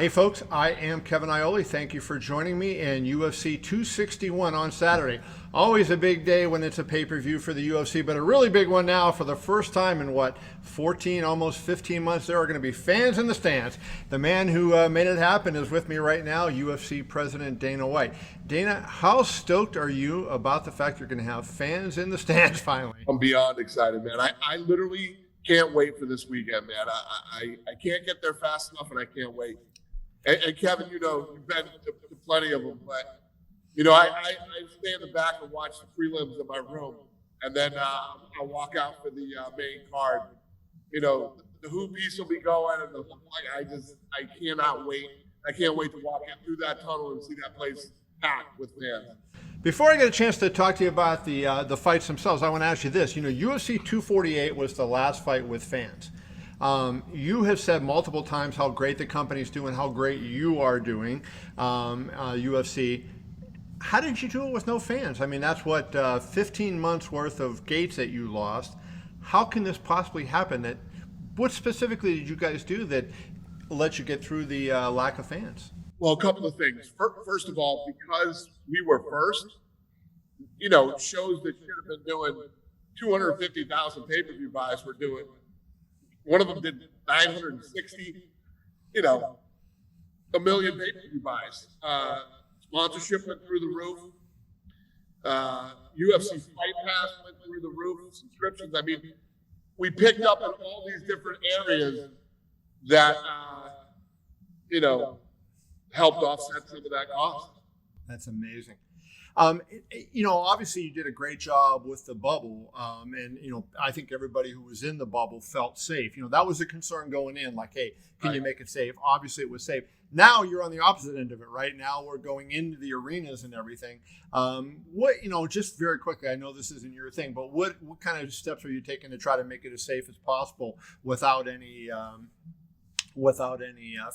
Hey folks, I am Kevin Ioli. Thank you for joining me in UFC 261 on Saturday. Always a big day when it's a pay-per-view for the UFC, but a really big one now for the first time in 14, almost 15 months. There are going to be fans in the stands. The man who made it happen is with me right now, UFC President Dana White. Dana, how stoked are you about the fact you're going to have fans in the stands finally? I'm beyond excited, man. I literally can't wait for this weekend, man. I can't get there fast enough, and I can't wait. And Kevin, you've been to plenty of them, but I stay in the back and watch the prelims in my room, and then I walk out for the main card. The Who piece will be going, and I cannot wait. I can't wait to walk in through that tunnel and see that place packed with fans. Before I get a chance to talk to you about the fights themselves, I want to ask you this. UFC 248 was the last fight with fans. You have said multiple times how great the company's doing, how great you are doing, UFC. How did you do it with no fans? I mean, that's 15 months worth of gates that you lost. How can this possibly happen? What specifically did you guys do that let you get through the lack of fans? Well, a couple of things. First of all, because we were first, shows that should have been doing 250,000 pay-per-view buys were doing. One of them did 960, a million pay-per-view buys. Sponsorship went through the roof. UFC Fight Pass went through the roof. Subscriptions. I mean, we picked up in all these different areas that, helped offset some of that cost. That's amazing. Obviously you did a great job with the bubble. And I think everybody who was in the bubble felt safe. That was a concern going in, like, hey, can you make it safe? Obviously it was safe. Now you're on the opposite end of it, right? Now we're going into the arenas and everything. Just very quickly, I know this isn't your thing, but what kind of steps are you taking to try to make it as safe as possible without any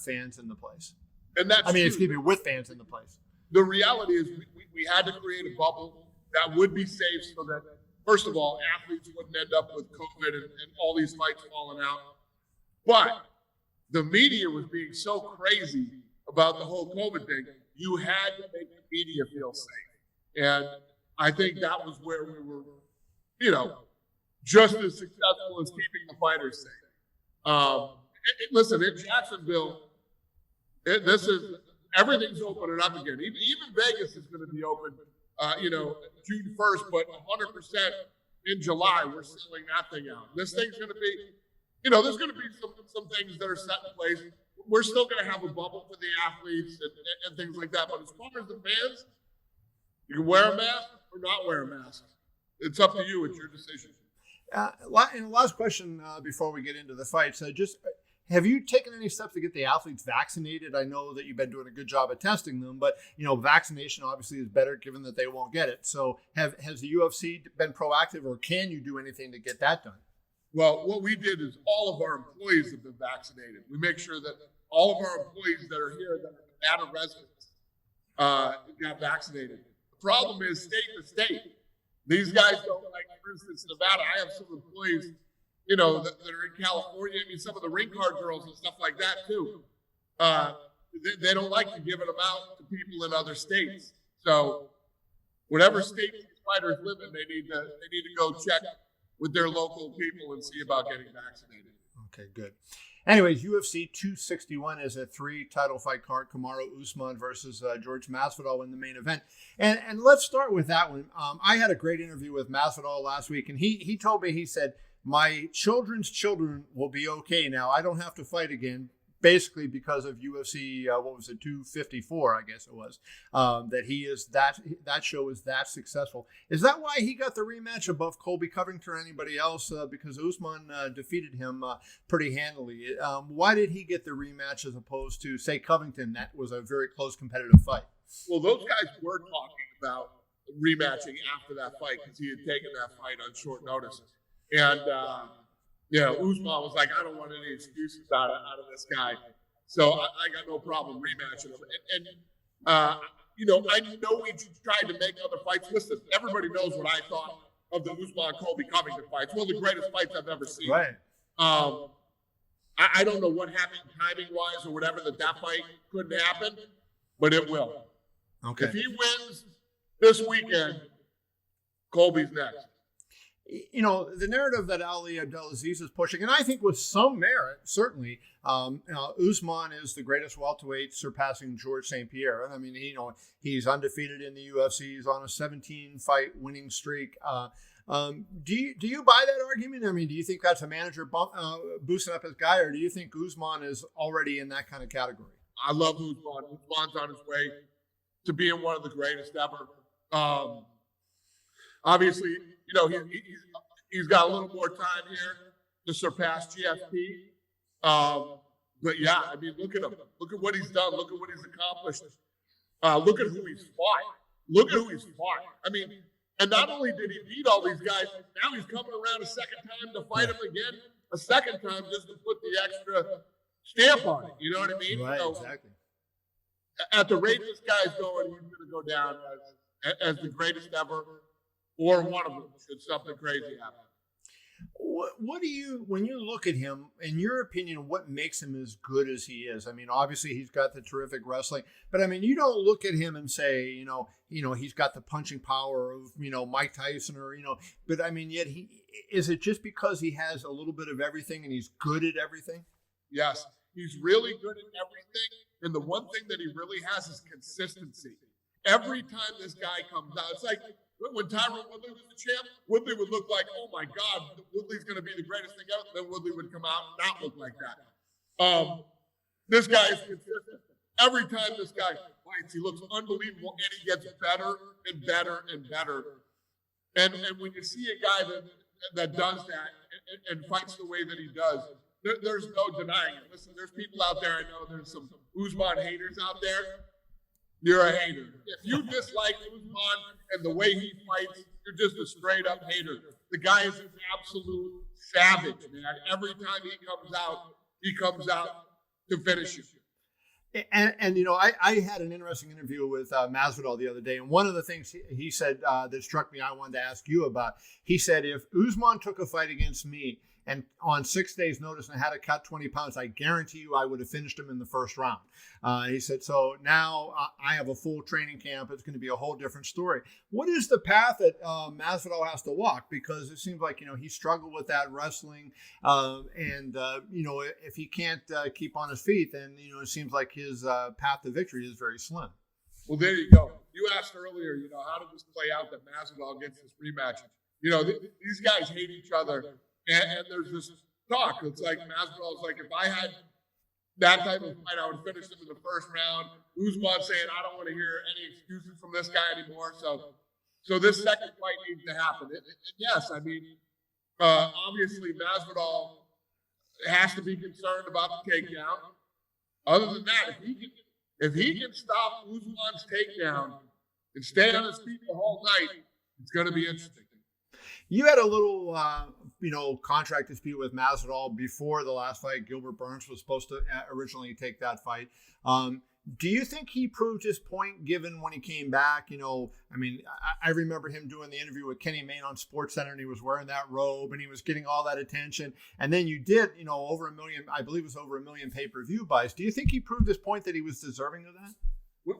fans in the place? And that's with fans in the place. The reality is we had to create a bubble that would be safe so that, first of all, athletes wouldn't end up with COVID and all these fights falling out. But the media was being so crazy about the whole COVID thing, you had to make the media feel safe. And I think that was where we were, just as successful as keeping the fighters safe. Listen, in Jacksonville, everything's opening up again. Even Vegas is going to be open, June 1st, but 100% in July. We're selling that thing out. This thing's going to be, there's going to be some things that are set in place. We're still going to have a bubble for the athletes and things like that. But as far as the fans, you can wear a mask or not wear a mask. It's up to you. It's your decision. And last question before we get into the fights. Have you taken any steps to get the athletes vaccinated? I know that you've been doing a good job of testing them, but vaccination obviously is better given that they won't get it. So has the UFC been proactive, or can you do anything to get that done? Well, what we did is all of our employees have been vaccinated. We make sure that all of our employees that are here, that are Nevada residents, got vaccinated. The problem is state to state. These guys don't, like, for instance, Nevada, I have some employees that are in California. I mean, some of the ring card girls and stuff like that too. They don't like you giving them out to people in other states. So whatever state these fighters live in, they need to go check with their local people and see about getting vaccinated. Okay, good. Anyways, UFC 261 is a 3-title fight card. Kamaru Usman versus Jorge Masvidal in the main event. And let's start with that one. I had a great interview with Masvidal last week, and he told me, he said, my children's children will be okay now. I don't have to fight again, basically because of UFC, 254, I guess it was, that show is that successful. Is that why he got the rematch above Colby Covington or anybody else? Because Usman defeated him pretty handily. Why did he get the rematch as opposed to, say, Covington? That was a very close competitive fight. Well, those guys were talking about rematching after that fight because he had taken that fight on short notice. And, Usman was like, I don't want any excuses out of this guy. So I got no problem rematching him. And I know we tried to make other fights. Listen, everybody knows what I thought of the Usman-Colby Covington fights. One of the greatest fights I've ever seen. Right. I don't know what happened timing-wise or whatever that fight couldn't happen, but it will. Okay. If he wins this weekend, Colby's next. You know, the narrative that Ali Abdelaziz is pushing, and I think with some merit, certainly, Usman is the greatest welterweight, surpassing George St. Pierre. I mean, he's undefeated in the UFC. He's on a 17-fight winning streak. Do you buy that argument? I mean, do you think that's a manager boosting up his guy, or do you think Usman is already in that kind of category? I love Usman. Usman's on his way to being one of the greatest ever. Obviously, you know, he's got a little more time here to surpass GSP. But yeah, I mean, look at him. Look at what he's done. Look at what he's accomplished. Look at who he's fought. I mean, and not only did he beat all these guys, now he's coming around a second time to fight him again, a second time just to put the extra stamp on it. You know what I mean? Right, so, exactly. At the rate this guy's going, he's going to go down as the greatest ever, or one of them, should something crazy happen. What do you, when you look at him, in your opinion, what makes him as good as he is? I mean, obviously he's got the terrific wrestling, but I mean, you don't look at him and say, you know, he's got the punching power of, Mike Tyson or, but I mean, yet is it just because he has a little bit of everything and he's good at everything? Yes, he's really good at everything. And the one thing that he really has is consistency. Every time this guy comes out, it's like, when Tyron Woodley was the champ, Woodley would look like, oh my God, Woodley's going to be the greatest thing ever. Then Woodley would come out and not look like that. This guy is consistent. Every time this guy fights, he looks unbelievable, and he gets better and better and better. And when you see a guy that does that and fights the way that he does, there's no denying it. Listen, there's people out there, I know there's some Usman haters out there. You're a hater. If you dislike Usman and the way he fights, you're just a straight up hater. The guy is an absolute savage, man. Every time he comes out to finish you. And I had an interesting interview with Masvidal the other day, and one of the things he said that struck me, I wanted to ask you about. He said, if Usman took a fight against me and on 6 days' notice and had to cut 20 pounds, I guarantee you I would have finished him in the first round. He said, so now I have a full training camp. It's going to be a whole different story. What is the path that Masvidal has to walk? Because it seems like, he struggled with that wrestling. If he can't keep on his feet, then, it seems like his path to victory is very slim. Well, there you go. You asked earlier, how did this play out that Masvidal gets this rematch? These guys hate each other. And there's this talk. It's like Masvidal's like, if I had that type of fight, I would finish him in the first round. Usman saying, I don't want to hear any excuses from this guy anymore. So this second fight needs to happen. Yes, I mean, obviously Masvidal has to be concerned about the takedown. Other than that, if he can stop Usman's takedown and stay on his feet the whole night, it's going to be interesting. You had a little, contract dispute with Masvidal before the last fight. Gilbert Burns was supposed to originally take that fight. Do you think he proved his point given when he came back? I remember him doing the interview with Kenny Mayne on SportsCenter, and he was wearing that robe and he was getting all that attention. And then you did, over 1 million, I believe it was over 1 million pay-per-view buys. Do you think he proved his point that he was deserving of that?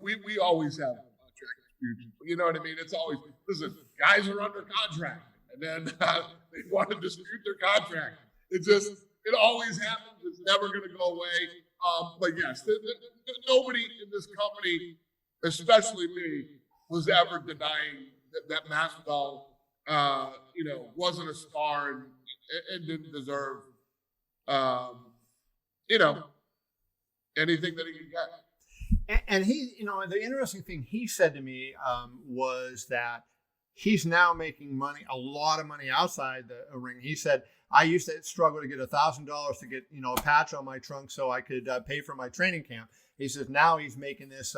We always have contract disputes. You know what I mean? It's always, listen, guys are under contract. And then they want to dispute their contract. It always happens. It's never going to go away. But yes, nobody in this company, especially me, was ever denying that Masvidal, wasn't a star and didn't deserve, anything that he could get. And he, the interesting thing he said to me was that he's now making money, a lot of money outside the ring. He said, I used to struggle to get $1,000 to get, a patch on my trunk so I could pay for my training camp. He says now he's making this,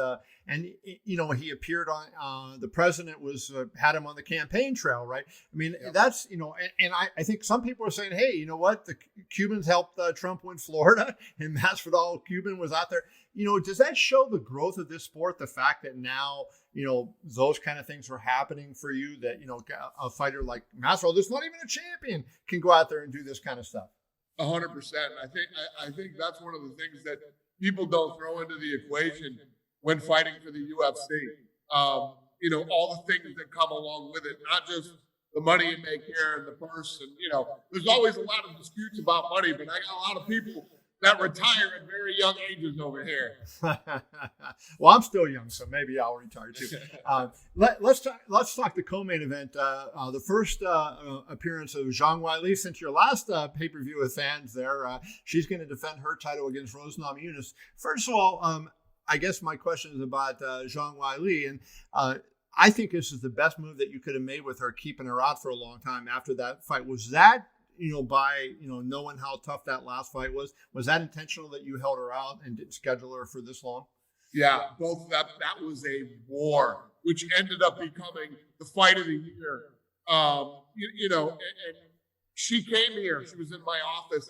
and he appeared on, the president had him on the campaign trail, right? I mean, yeah. That's, and I think some people are saying, hey, you know what? The Cubans helped Trump win Florida, and Masvidal Cuban was out there. Does that show the growth of this sport? The fact that now, those kind of things are happening for you, that, a fighter like Masvidal, that's not even a champion, can go out there and do this kind of stuff. 100%. I think that's one of the things that people don't throw into the equation when fighting for the UFC. All the things that come along with it, not just the money you make here and the purse. And, there's always a lot of disputes about money, but I got a lot of people that retire at very young ages over here. Well, I'm still young, so maybe I'll retire too. Let's talk the co-main event. The first appearance of Zhang Weili since your last pay-per-view with fans there. She's going to defend her title against Rose Namajunas. First of all, I guess my question is about Zhang Weili, and I think this is the best move that you could have made with her, keeping her out for a long time after that fight. Was that by knowing how tough that last fight was that intentional that you held her out and didn't schedule her for this long? Yeah, both that was a war, which ended up becoming the fight of the year. And she came here. She was in my office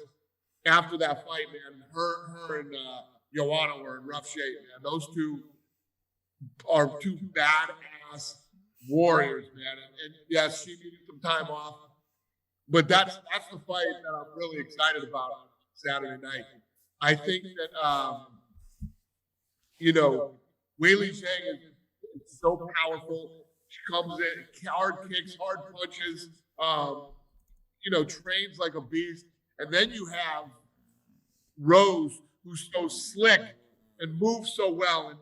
after that fight, man. Her and Joanna were in rough shape, man. Those two are two badass warriors, man. And yes, she needed some time off. But that's the fight that I'm really excited about Saturday night. I think that, Weili Zhang is so powerful. She comes in, hard kicks, hard punches, trains like a beast. And then you have Rose, who's so slick and moves so well and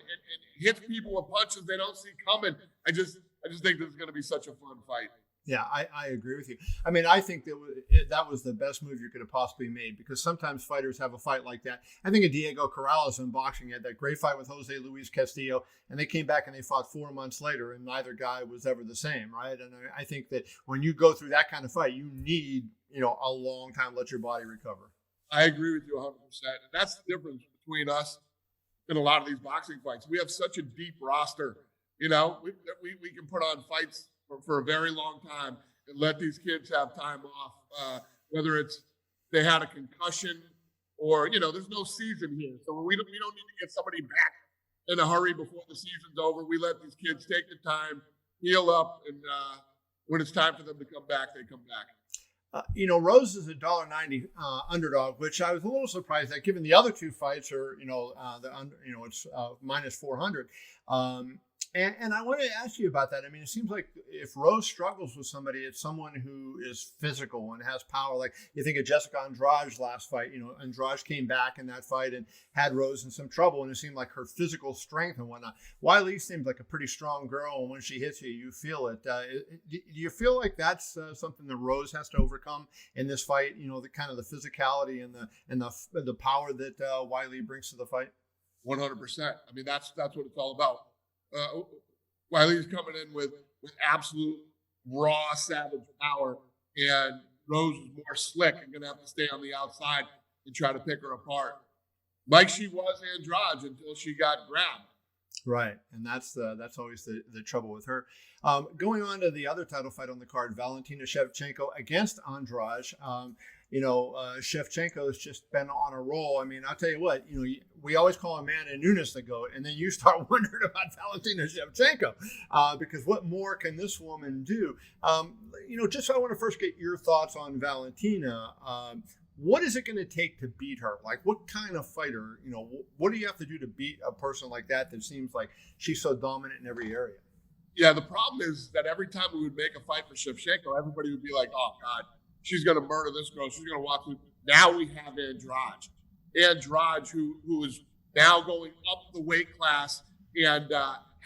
hits people with punches they don't see coming. I just think this is going to be such a fun fight. Yeah, I agree with you. I mean, I think that was the best move you could have possibly made, because sometimes fighters have a fight like that. I think of Diego Corrales in boxing. He had that great fight with Jose Luis Castillo, and they came back and they fought 4 months later, and neither guy was ever the same, right? And I think that when you go through that kind of fight, you need, a long time to let your body recover. I agree with you 100%. And that's the difference between us and a lot of these boxing fights. We have such a deep roster. We can put on fights for a very long time and let these kids have time off, whether it's they had a concussion or, there's no season here. So we don't need to get somebody back in a hurry before the season's over. We let these kids take the time, heal up, and when it's time for them to come back, they come back. Rose is $1.90 underdog, which I was a little surprised at, given the other two fights are, it's minus 400. And I wanted to ask you about that. I mean, it seems like if Rose struggles with somebody, it's someone who is physical and has power. Like you think of Jessica Andrade's last fight. Andrade came back in that fight and had Rose in some trouble, and it seemed like her physical strength and whatnot. Weili seems like a pretty strong girl, and when she hits you, you feel it. Do you feel like that's something that Rose has to overcome in this fight? The kind of the physicality and the power that Weili brings to the fight. 100%. I mean, that's what it's all about. Weili's coming in with absolute raw savage power, and Rose is more slick and going to have to stay on the outside and try to pick her apart, like she was Andrade until she got grabbed. Right, and that's always the trouble with her. Going on to the other title fight on the card, Valentina Shevchenko against Andrade. Shevchenko has just been on a roll. I mean, I'll tell you what, we always call Amanda Nunes the GOAT, and then you start wondering about Valentina Shevchenko, because what more can this woman do? I want to first get your thoughts on Valentina. What is it going to take to beat her? Like, what kind of fighter, what do you have to do to beat a person like that seems like she's so dominant in every area? Yeah, the problem is that every time we would make a fight for Shevchenko, everybody would be like, oh, God, she's going to murder this girl. She's going to walk through. Now we have Andrade. Andrade, who is now going up the weight class and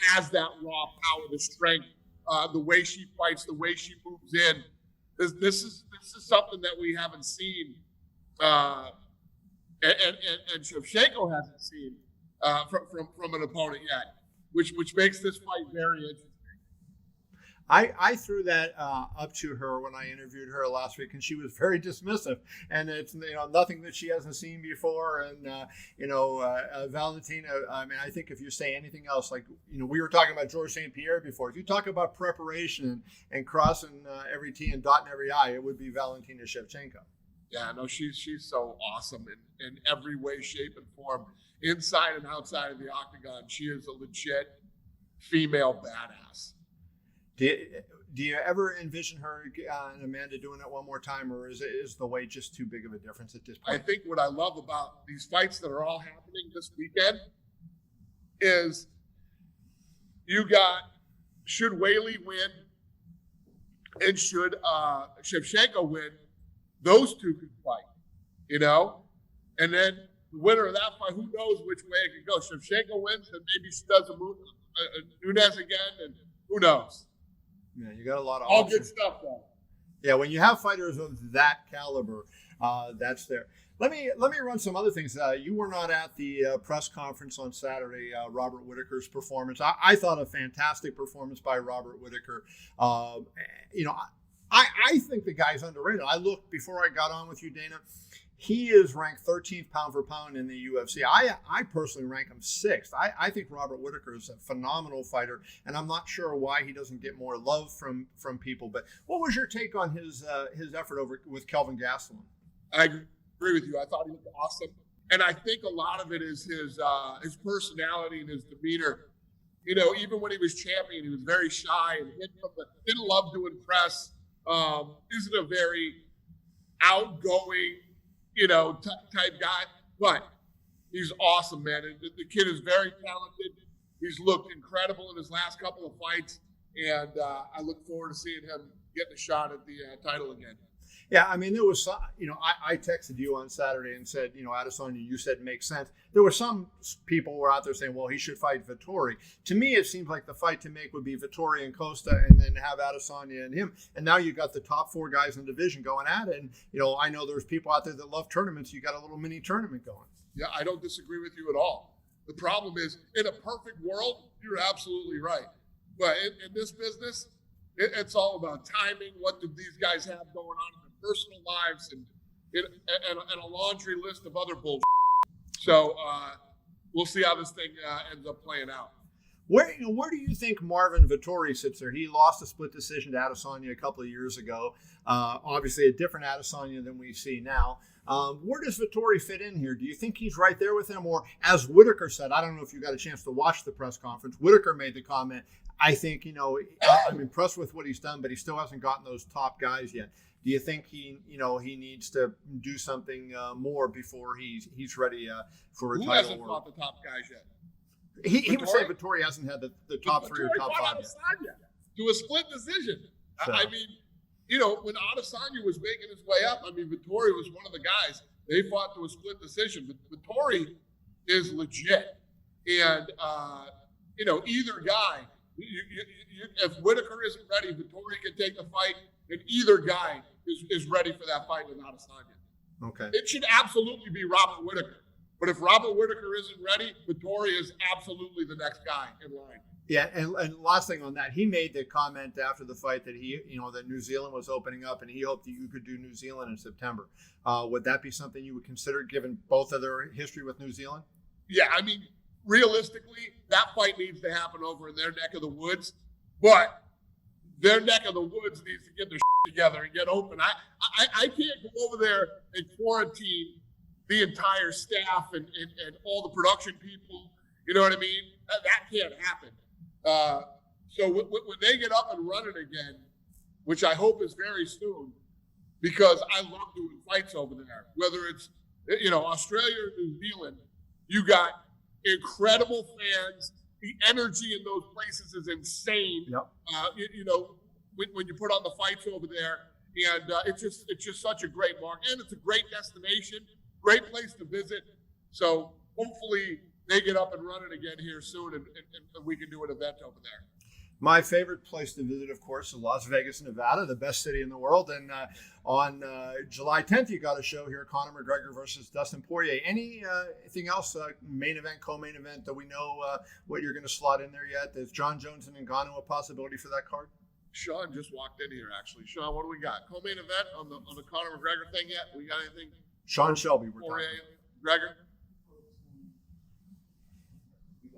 has that raw power, the strength, the way she fights, the way she moves in. This is something that we haven't seen, and Shevchenko hasn't seen from an opponent yet, which makes this fight very interesting. I threw that up to her when I interviewed her last week, and she was very dismissive. And it's nothing that she hasn't seen before. And Valentina. I mean, I think if you say anything else, like we were talking about George St. Pierre before. If you talk about preparation and crossing every T and dotting every I, it would be Valentina Shevchenko. Yeah, no, she's so awesome in every way, shape, and form, inside and outside of the octagon. She is a legit female badass. Do you ever envision her and Amanda doing it one more time, or is the weight just too big of a difference at this point? I think what I love about these fights that are all happening this weekend is you got, should Whaley win and should Shevchenko win, those two could fight, and then the winner of that fight, who knows which way it could go. Shevchenko wins, and maybe she does a Nunes again, and who knows? Yeah, you got a lot of all options. good stuff, though. Yeah, when you have fighters of that caliber, that's there. Let me run some other things. You were not at the press conference on Saturday. Robert Whittaker's performance. I thought a fantastic performance by Robert Whittaker. I think the guy's underrated. I looked before I got on with you, Dana. He is ranked 13th pound for pound in the UFC. I personally rank him 6th. I think Robert Whittaker is a phenomenal fighter, and I'm not sure why he doesn't get more love from people. But what was your take on his effort over with Kelvin Gastelum? I agree with you. I thought he was awesome, and I think a lot of it is his personality and his demeanor. Even when he was champion, he was very shy and didn't love to impress. Isn't a very outgoing, type guy, but he's awesome, man. The kid is very talented. He's looked incredible in his last couple of fights, and I look forward to seeing him getting a shot at the title again. Yeah, I mean, there was some, I texted you on Saturday and said, Adesanya, you said makes sense. There were some people who were out there saying, well, he should fight Vettori. To me, it seems like the fight to make would be Vettori and Costa and then have Adesanya and him. And now you got the top 4 guys in the division going at it. And, I know there's people out there that love tournaments. You got a little mini tournament going. Yeah, I don't disagree with you at all. The problem is, in a perfect world, you're absolutely right. But in this business, it's all about timing. What do these guys have going on in their personal lives and a laundry list of other bullshit. So we'll see how this thing ends up playing out. Where do you think Marvin Vettori sits there? He lost a split decision to Adesanya a couple of years ago. Obviously, a different Adesanya than we see now. Where does Vettori fit in here? Do you think he's right there with him? Or as Whittaker said, I don't know if you got a chance to watch the press conference, Whittaker made the comment, I think, I'm impressed with what he's done, but he still hasn't gotten those top guys yet. Do you think he needs to do something more before he's ready for a title? Who hasn't fought the top guys yet? He would say Vettori hasn't had the top 3 or top 5 yet. To a split decision. So. I mean, when Adesanya was making his way up, Vettori was one of the guys. They fought to a split decision. But Vettori is legit. And, either guy, if Whittaker isn't ready, Vettori can take the fight, and either guy is ready for that fight with Adesanya. Okay. It should absolutely be Robert Whittaker. But if Robert Whittaker isn't ready, Vettori is absolutely the next guy in line. Yeah, and last thing on that, he made the comment after the fight that that New Zealand was opening up, and he hoped that you could do New Zealand in September. Would that be something you would consider, given both of their history with New Zealand? Yeah, realistically, that fight needs to happen over in their neck of the woods, but their neck of the woods needs to get their shit together and get open. I can't go over there and quarantine the entire staff and all the production people. You know what I mean? That can't happen. So when they get up and running again, which I hope is very soon, because I love doing fights over there, whether it's, Australia or New Zealand, you got incredible fans. The energy in those places is insane. Yep. When you put on the fights over there, and it's just such a great mark, and it's a great destination, great place to visit. So hopefully they get up and running again here soon, and we can do an event over there. My favorite place to visit, of course, is Las Vegas, Nevada, the best city in the world. And on July 10th, you got a show here, Conor McGregor versus Dustin Poirier. Anything else, main event, co-main event, that we know what you're going to slot in there yet? Is John Jones and Ngannou a possibility for that card? Sean just walked in here, actually. Sean, what do we got? Co-main event on the Conor McGregor thing yet? We got anything? Sean Shelby, we're Poirier, talking. McGregor?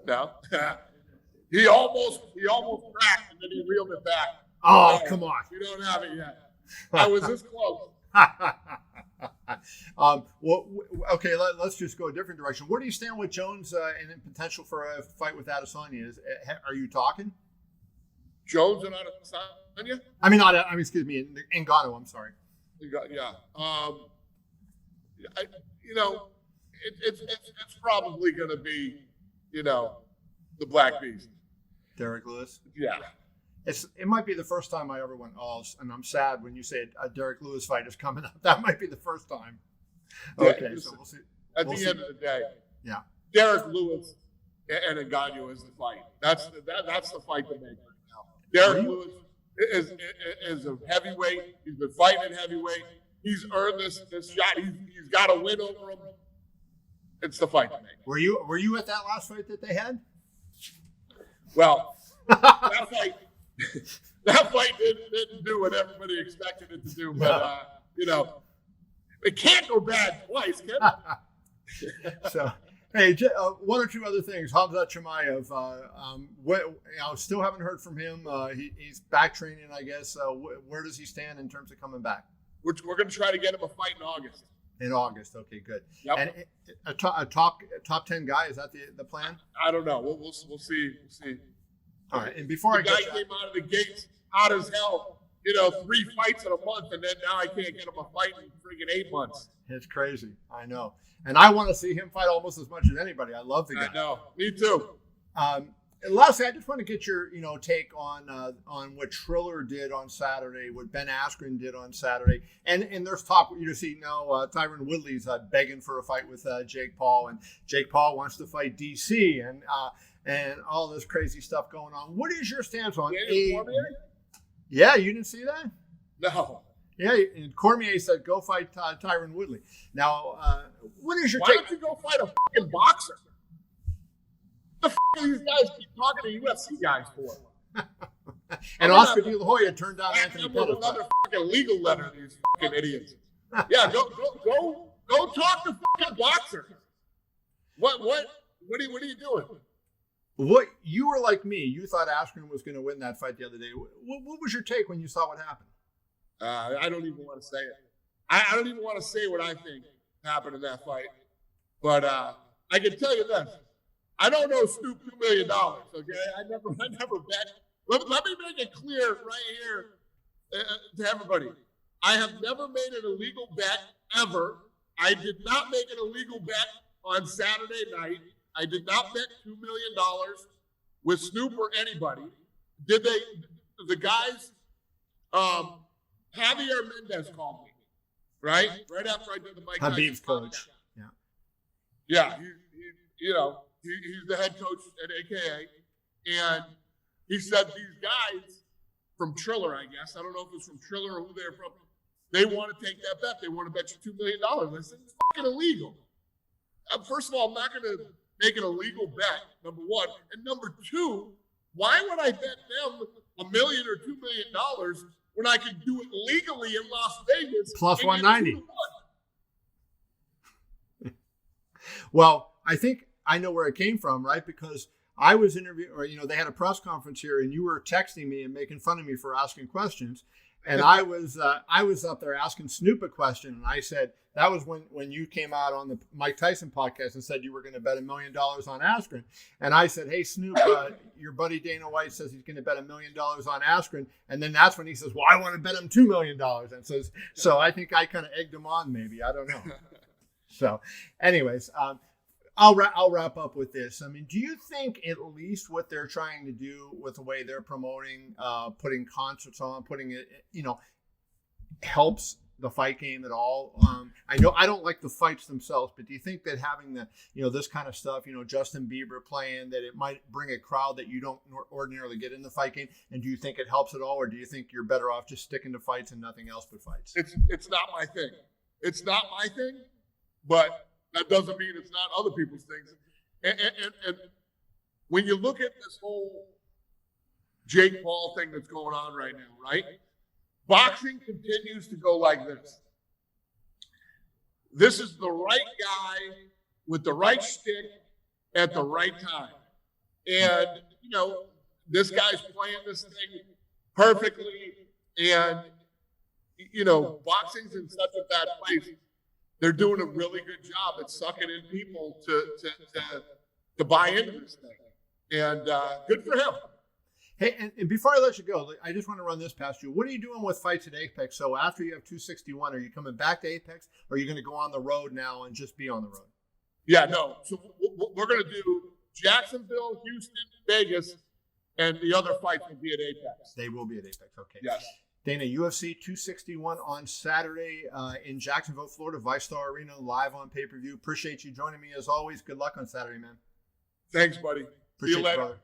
No. He almost cracked, and then he reeled it back. Oh, come on. We don't have it yet. I was this close. Okay, let's just go a different direction. Where do you stand with Jones and the potential for a fight with Adesanya? Are you talking? Jones and Adesanya? Excuse me, Ngannou, I'm sorry. Yeah. It's probably going to be, the Black Beast. Derrick Lewis? Yeah. It might be the first time I ever went, and I'm sad when you say a Derrick Lewis fight is coming up. That might be the first time. Okay, so we'll see. At the end of the day, yeah, Derrick Lewis and Ngannou is the fight. That's the fight to make right now. Derrick Lewis is a heavyweight. He's been fighting in heavyweight. He's earned this shot. He's got to win over him. It's the fight to make. Were you at that last fight that they had? Well, that fight didn't do what everybody expected it to do. But it can't go bad twice, can it? So, hey, one or two other things. Hamzat Chimaev, still haven't heard from him. He's back training, I guess. Where does he stand in terms of coming back? We're going to try to get him a fight in August. In August, okay, good. Yep. And a top 10 guy, is that the plan? I don't know. We'll see. We'll see. All right, and before the guy came out of the gates hot as hell. 3 fights in a month, and then now I can't get him a fight in freaking 8 months. It's crazy. I know. And I want to see him fight almost as much as anybody. I love the guy. I know. Me too. And lastly, I just want to get your take on what Triller did on Saturday, what Ben Askren did on Saturday, and there's talk. You see now Tyron Woodley's begging for a fight with Jake Paul, and Jake Paul wants to fight DC, and all this crazy stuff going on. What is your stance on Yeah, you didn't see that? No. Yeah, and Cormier said, go fight Tyron Woodley. Now, what is your take? Why don't you go fight a fucking boxer? The f*** are these guys keep talking to UFC guys for? And Oscar De La Hoya turned down Anthony Pettis. Another fucking legal letter, these fucking idiots. Yeah, go talk to fucking boxers. What are you doing? What you were like me. You thought Askren was going to win that fight the other day. What was your take when you saw what happened? I don't even want to say it. I don't even want to say what I think happened in that fight. But I can tell you this: I don't know Snoop $2 million. Okay, I never bet. Let me make it clear right here to everybody. I have never made an illegal bet ever. I did not make an illegal bet on Saturday night. I did not bet $2 million with Snoop or anybody. Did they? The guys, Javier Mendez called me, right after I did the Mike Habib's coach. Yeah, he's the head coach at AKA, and he said these guys from Triller, I guess. I don't know if it's from Triller or who they're from. They want to take that bet. They want to bet you $2 million. I said, it's fucking illegal. First of all, I'm not going to make an illegal bet, number one. And number two, why would I bet them $1 million or $2 million when I could do it legally in Las Vegas? Plus 190. Well, I think I know where it came from, right? Because I was interviewing, or they had a press conference here, and you were texting me and making fun of me for asking questions. And I was up there asking Snoop a question, and I said that was when you came out on the Mike Tyson podcast and said you were going to bet $1 million on Askren. And I said, hey Snoop, your buddy Dana White says he's going to bet $1 million on Askren. And then that's when he says, well, I want to bet him $2 million. And says, so I think I kind of egged him on, maybe, I don't know. So, anyways, I'll wrap up with this. I mean, do you think at least what they're trying to do with the way they're promoting, putting concerts on, putting it, helps the fight game at all? I know I don't like the fights themselves, but do you think that having the, this kind of stuff, Justin Bieber playing, that it might bring a crowd that you don't ordinarily get in the fight game? And do you think it helps at all, or do you think you're better off just sticking to fights and nothing else but fights? It's not my thing. It's not my thing, but that doesn't mean it's not other people's things. And when you look at this whole Jake Paul thing that's going on right now, right? Boxing continues to go like this. This is the right guy with the right stick at the right time. And, this guy's playing this thing perfectly. And, boxing's in such a bad place. They're doing a really good job at sucking in people to buy into this thing. And good for him. Hey, and before I let you go, I just want to run this past you. What are you doing with fights at Apex? So after you have 261, are you coming back to Apex, or are you going to go on the road now and just be on the road? Yeah, no. So we're going to do Jacksonville, Houston, Vegas, and the other fights will be at Apex. They will be at Apex. Okay. Yes. Dana, UFC 261 on Saturday in Jacksonville, Florida, ViStar Arena, live on pay-per-view. Appreciate you joining me as always. Good luck on Saturday, man. Thanks, buddy. Appreciate See you later. Brother.